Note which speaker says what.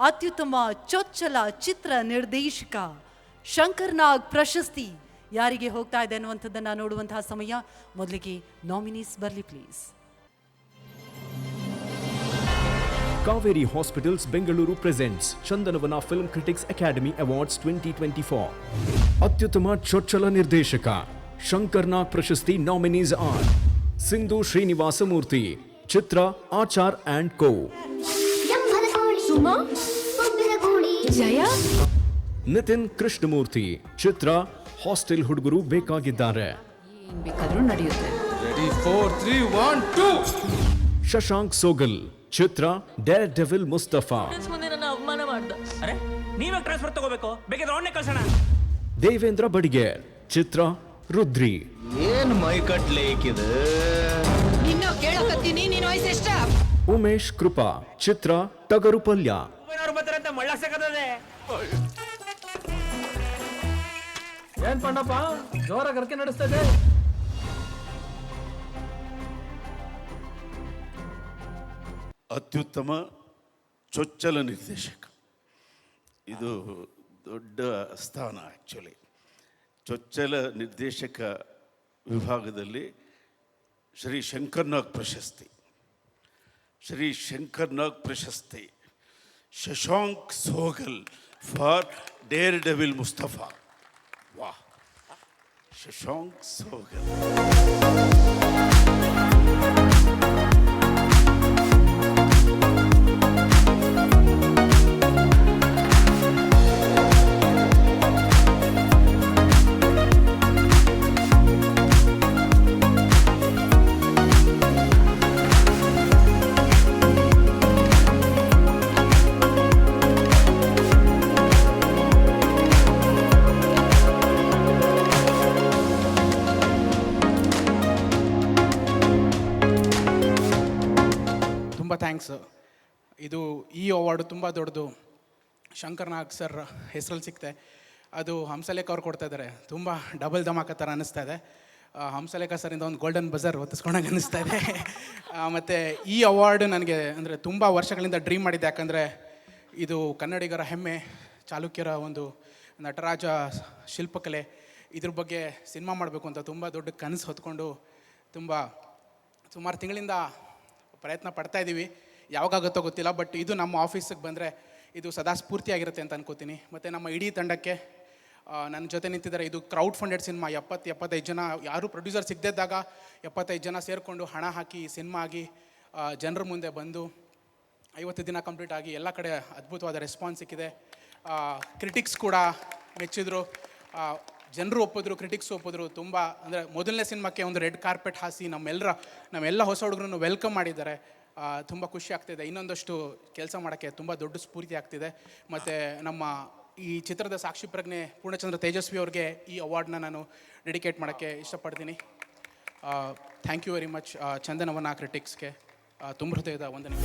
Speaker 1: ಅತ್ಯುತ್ತಮ ಚೊಚ್ಚಲ ಚಿತ್ರ ನಿರ್ದೇಶಕ ಶಂಕರ್ ನಾಗ್ ಪ್ರಶಸ್ತಿ ಯಾರಿಗೆ ಹೋಗ್ತಾ ಇದೆ ಅನ್ನುವಂಥದ್ದನ್ನು ನೋಡುವಂತಹ ಸಮಯ. ಮೊದಲಿಗೆ ನಾಮಿನೀಸ್ ಬರಲಿ please.
Speaker 2: Kaveri Hospitals Bengaluru presents Chandanavana Film Critics Academy Awards 2024. ಅತ್ಯುತ್ತಮ ಚೊಚ್ಚಲ ನಿರ್ದೇಶಕ ಶಂಕರ್ ನಾಗ್ ಪ್ರಶಸ್ತಿ nominees are Sindhu Srinivasamurthy, Chitra Achar and co,
Speaker 3: Suma, Jaya,
Speaker 2: Nithin Krishnamurthy, ಚಿತ್ರ ಹಾಸ್ಟೆಲ್ ಹುಡುಗರು ಬೇಕಾಗಿದ್ದಾರೆ,
Speaker 3: ಏನ್ ಬೇಕಾದ್ರೂ ನಡೆಯುತ್ತೆ.
Speaker 4: Ready 4 3 1 2.
Speaker 2: ಶಶಾಂಕ್ ಸೋಗಲ್, ಚಿತ್ರ ಡೇರ್ ಡೆವಿಲ್ ಮುಸ್ತಫಾ,
Speaker 5: ಮುಂದೆ ನನ್ನ ಅವಮಾನ ಮಾಡ್ದ. ಅರೆ ನೀವೇ ಟ್ರಾನ್ಸ್ಫರ್ ತಗೋಬೇಕು, ಬೇಕಾದ್ರೆ ಅವನ್ನೇ ಕಳ್ಸೋಣ.
Speaker 2: ದೇವೇಂದ್ರ ಬಡಿಗೇರ್, ಚಿತ್ರ ರುದ್ರಿ,
Speaker 4: ಏನ್ ಮೈ ಕಟ್ಲೇಕಿದೆ.
Speaker 3: ನಿನ್ನ ಕೇಳಕತ್ತೀನಿ, ನಿನ್ನ ವಯಸ್ಸು ಎಷ್ಟ?
Speaker 2: ಉಮೇಶ್ ಕೃಪಾ, ಚಿತ್ರ ಟಗರು ಪಲ್ಯ,
Speaker 5: ಅವ್ರು ಬರ್ತಾರಂತ ಮಳ್ಳಾಕ್ಸಕತ್ತದೆ.
Speaker 6: ಏನ್ ಪಂಡಪ್ಪ ಜೋರಾಗಿ ಗರ್ಕೆ ನಡೆಸ್ತಾ ಇದೆ?
Speaker 7: ಅತ್ಯುತ್ತಮ ಚೊಚ್ಚಲ ನಿರ್ದೇಶಕ, ಇದು ದೊಡ್ಡ ಸ್ಥಾನ. ಆ್ಯಕ್ಚುಲಿ ಚೊಚ್ಚಲ ನಿರ್ದೇಶಕ ವಿಭಾಗದಲ್ಲಿ ಶ್ರೀ ಶಂಕರ್ ನಾಗ್ ಪ್ರಶಸ್ತಿ Shashank Sogal for daredevil Mustafa. ವಾಹ್, ಶಶಾಂಕ್ ಸೋಗಲ್.
Speaker 8: ತುಂಬ ಥ್ಯಾಂಕ್ಸ್. ಈ ಅವಾರ್ಡು ತುಂಬ ದೊಡ್ಡದು. ಶಂಕರ್ ನಾಗ್ ಸರ್ ಹೆಸರಲ್ಲಿ ಸಿಕ್ತೆ. ಅದು ಹಂಸಲೇಖ ಅವ್ರು ಕೊಡ್ತಾ ಇದ್ದಾರೆ. ತುಂಬ ಡಬಲ್ ಧಮಾಕ ಥರ ಅನ್ನಿಸ್ತಾ ಇದೆ. ಹಂಸಲೇಖ ಸರಿಂದ ಒಂದು ಗೋಲ್ಡನ್ ಬಜರ್ ಹೊತ್ತಿಸ್ಕೊಂಡಾಗ ಅನ್ನಿಸ್ತಾ ಇದೆ. ಮತ್ತು ಈ ಅವಾರ್ಡ್ ನನಗೆ ಅಂದರೆ ತುಂಬ ವರ್ಷಗಳಿಂದ ಡ್ರೀಮ್ ಮಾಡಿದ್ದೆ. ಯಾಕಂದರೆ ಇದು ಕನ್ನಡಿಗರ ಹೆಮ್ಮೆ, ಚಾಲುಕ್ಯರ ಒಂದು ನಟರಾಜ ಶಿಲ್ಪಕಲೆ, ಇದ್ರ ಬಗ್ಗೆ ಸಿನಿಮಾ ಮಾಡಬೇಕು ಅಂತ ತುಂಬ ದೊಡ್ಡ ಕನಸು ಹೊತ್ಕೊಂಡು ಸುಮಾರು ತಿಂಗಳಿಂದ ಪ್ರಯತ್ನ ಪಡ್ತಾ ಇದ್ದೀವಿ. ಯಾವಾಗಾಗುತ್ತೋ ಗೊತ್ತಿಲ್ಲ, ಬಟ್ ಇದು ನಮ್ಮ ಆಫೀಸಿಗೆ ಬಂದರೆ ಇದು ಸದಾ ಸ್ಫೂರ್ತಿಯಾಗಿರುತ್ತೆ ಅಂತ ಅನ್ಕೋತೀನಿ. ಮತ್ತು ನಮ್ಮ ಇಡೀ ತಂಡಕ್ಕೆ ನನ್ನ ಜೊತೆ ನಿಂತಿದ್ದಾರೆ. ಇದು ಕ್ರೌಡ್ ಫಂಡೆಡ್ ಸಿನಿಮಾ. 70-75 ಜನ, ಯಾರೂ ಪ್ರೊಡ್ಯೂಸರ್ ಸಿಗದಿದ್ದಾಗ 75 ಜನ ಸೇರಿಕೊಂಡು ಹಣ ಹಾಕಿ ಸಿನಿಮಾ ಆಗಿ ಜನರ ಮುಂದೆ ಬಂದು 50 ದಿನ ಕಂಪ್ಲೀಟ್ ಆಗಿ ಎಲ್ಲ ಕಡೆ ಅದ್ಭುತವಾದ ರೆಸ್ಪಾನ್ಸ್ ಸಿಕ್ಕಿದೆ. ಕ್ರಿಟಿಕ್ಸ್ ಕೂಡ ಮೆಚ್ಚಿದ್ರು, ಜನರು ಒಪ್ಪಿದ್ರು, ಕ್ರಿಟಿಕ್ಸ್ ಒಪ್ಪಿದ್ರು. ತುಂಬ ಅಂದರೆ ಮೊದಲನೇ ಸಿನಿಮಾಕ್ಕೆ ಒಂದು ರೆಡ್ ಕಾರ್ಪೆಟ್ ಹಾಸಿ ನಮ್ಮೆಲ್ಲ ಹೊಸ ಹುಡುಗರನ್ನು ವೆಲ್ಕಮ್ ಮಾಡಿದ್ದಾರೆ. ತುಂಬ ಖುಷಿ ಆಗ್ತಿದೆ. ಇನ್ನೊಂದಷ್ಟು ಕೆಲಸ ಮಾಡೋಕ್ಕೆ ತುಂಬ ದೊಡ್ಡ ಸ್ಫೂರ್ತಿ ಆಗ್ತಿದೆ. ಮತ್ತು ನಮ್ಮ ಈ ಚಿತ್ರದ ಸಾಕ್ಷಿ ಪ್ರಜ್ಞೆ ಪೂರ್ಣಚಂದ್ರ ತೇಜಸ್ವಿ ಅವ್ರಿಗೆ ಈ ಅವಾರ್ಡ್ನ ನಾನು ಡೆಡಿಕೇಟ್ ಮಾಡೋಕ್ಕೆ ಇಷ್ಟಪಡ್ತೀನಿ. Thank you very much Chandanavana ಕ್ರಿಟಿಕ್ಸ್ಗೆ ತುಂಬ ಹೃದಯದ ವಂದನೆ.